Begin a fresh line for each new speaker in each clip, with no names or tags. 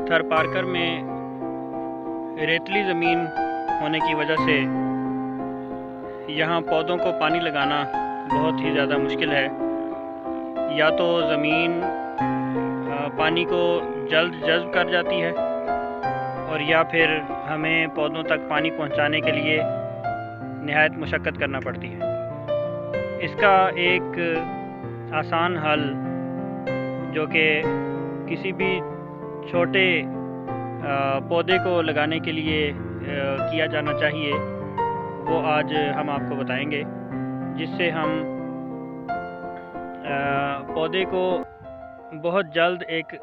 थरपारकर में रेतली ज़मीन होने की वजह से यहाँ पौधों को पानी लगाना बहुत ही ज़्यादा मुश्किल है। या तो ज़मीन पानी को जल्द जज़्ब कर जाती है और या फिर हमें पौधों तक पानी पहुँचाने के लिए निहायत मशक्क़त करना पड़ती है। इसका एक आसान हल जो कि किसी भी छोटे पौधे को लगाने के लिए किया जाना चाहिए, वो आज हम आपको बताएंगे, जिससे हम पौधे को बहुत जल्द एक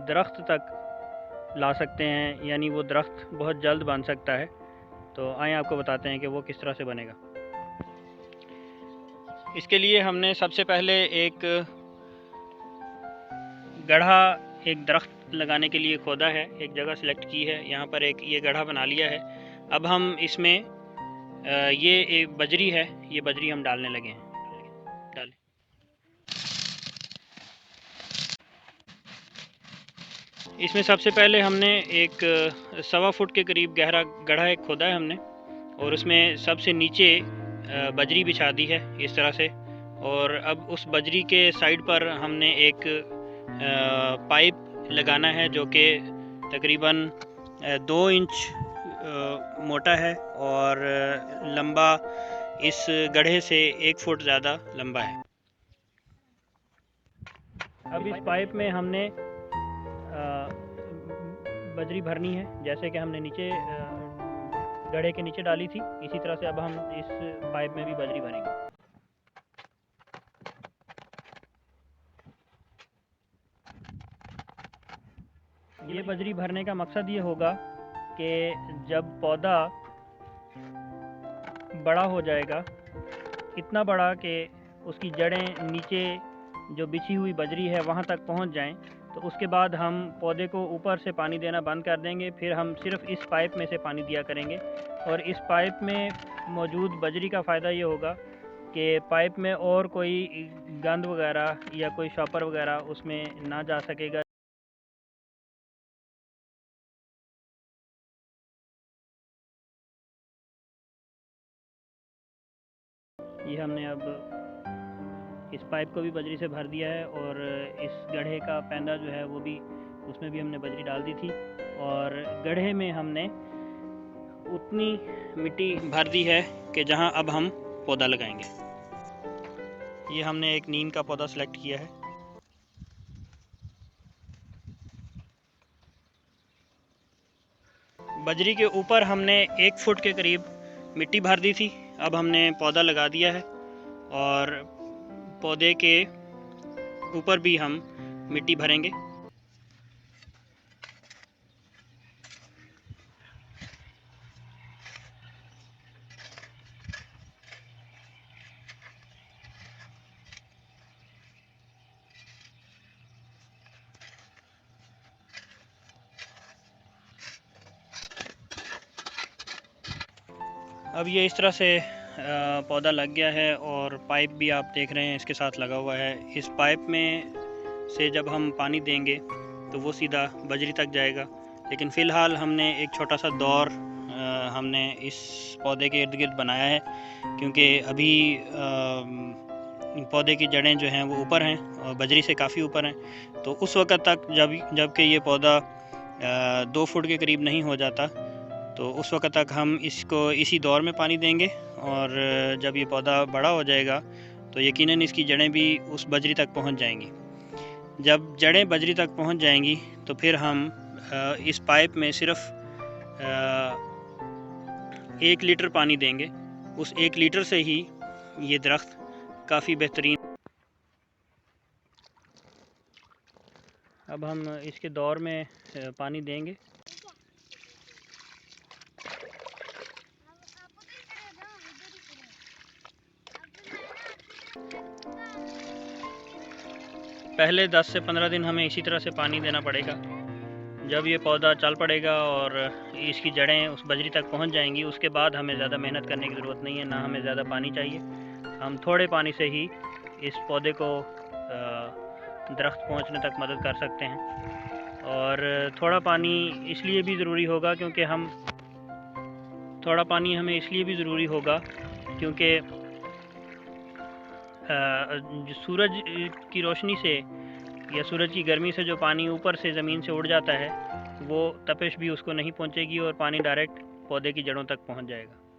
दरख्त तक ला सकते हैं, यानी वो दरख्त बहुत जल्द बन सकता है। तो आइए आपको बताते हैं कि वो किस तरह से बनेगा। इसके लिए हमने सबसे पहले एक गड्ढा एक दरख्त लगाने के लिए खोदा है, एक जगह सेलेक्ट की है, यहाँ पर एक ये गड्ढा बना लिया है। अब हम इसमें ये एक बजरी है, ये बजरी हम डालने लगे हैं। डालें। इसमें सबसे पहले हमने एक 1.25 फुट के करीब गहरा गड्ढा एक खोदा है हमने, और उसमें सबसे नीचे बजरी बिछा दी है इस तरह से। और अब उस बजरी के साइड पर हमने एक पाइप लगाना है जो कि तकरीबन 2 इंच मोटा है और लंबा इस गड्ढे से 1 फुट ज़्यादा लंबा है। अब इस पाइप में हमने बजरी भरनी है, जैसे कि हमने नीचे गड्ढे के नीचे डाली थी, इसी तरह से अब हम इस पाइप में भी बजरी भरेंगे। ये बजरी भरने का मकसद ये होगा कि जब पौधा बड़ा हो जाएगा, इतना बड़ा कि उसकी जड़ें नीचे जो बिछी हुई बजरी है वहाँ तक पहुँच जाएं, तो उसके बाद हम पौधे को ऊपर से पानी देना बंद कर देंगे। फिर हम सिर्फ इस पाइप में से पानी दिया करेंगे। और इस पाइप में मौजूद बजरी का फ़ायदा ये होगा कि पाइप में और कोई गंद वगैरह या कोई शॉपर वगैरह उसमें ना जा सकेगा। ये हमने अब इस पाइप को भी बजरी से भर दिया है, और इस गड्ढे का पैंदा जो है वो भी, उसमें भी हमने बजरी डाल दी थी, और गड्ढे में हमने उतनी मिट्टी भर दी है कि जहां अब हम पौधा लगाएंगे। ये हमने एक नीम का पौधा सेलेक्ट किया है। बजरी के ऊपर हमने 1 फुट के करीब मिट्टी भर दी थी। अब हमने पौधा लगा दिया है, और पौधे के ऊपर भी हम मिट्टी भरेंगे। अब ये इस तरह से पौधा लग गया है, और पाइप भी आप देख रहे हैं इसके साथ लगा हुआ है। इस पाइप में से जब हम पानी देंगे तो वो सीधा बजरी तक जाएगा। लेकिन फ़िलहाल हमने एक छोटा सा दौर हमने इस पौधे के इर्द गिर्द बनाया है, क्योंकि अभी पौधे की जड़ें जो हैं वो ऊपर हैं और बजरी से काफ़ी ऊपर हैं। तो उस वक़्त तक जब कि ये पौधा 2 फुट के करीब नहीं हो जाता, तो उस वक़्त तक हम इसको इसी दौर में पानी देंगे। और जब ये पौधा बड़ा हो जाएगा तो यकीनन इसकी जड़ें भी उस बजरी तक पहुंच जाएंगी। जब जड़ें बजरी तक पहुंच जाएंगी तो फिर हम इस पाइप में सिर्फ 1 लीटर पानी देंगे। उस 1 लीटर से ही ये दरख्त काफ़ी बेहतरीन। अब हम इसके दौर में पानी देंगे। पहले 10 से 15 दिन हमें इसी तरह से पानी देना पड़ेगा। जब ये पौधा चल पड़ेगा और इसकी जड़ें उस बजरी तक पहुंच जाएंगी, उसके बाद हमें ज़्यादा मेहनत करने की ज़रूरत नहीं है, ना हमें ज़्यादा पानी चाहिए। हम थोड़े पानी से ही इस पौधे को दरख्त पहुंचने तक मदद कर सकते हैं। और थोड़ा पानी इसलिए भी ज़रूरी होगा क्योंकि थोड़ा पानी हमें इसलिए भी ज़रूरी होगा क्योंकि जो सूरज की रोशनी से या सूरज की गर्मी से जो पानी ऊपर से ज़मीन से उड़ जाता है, वो तपिश भी उसको नहीं पहुंचेगी और पानी डायरेक्ट पौधे की जड़ों तक पहुंच जाएगा।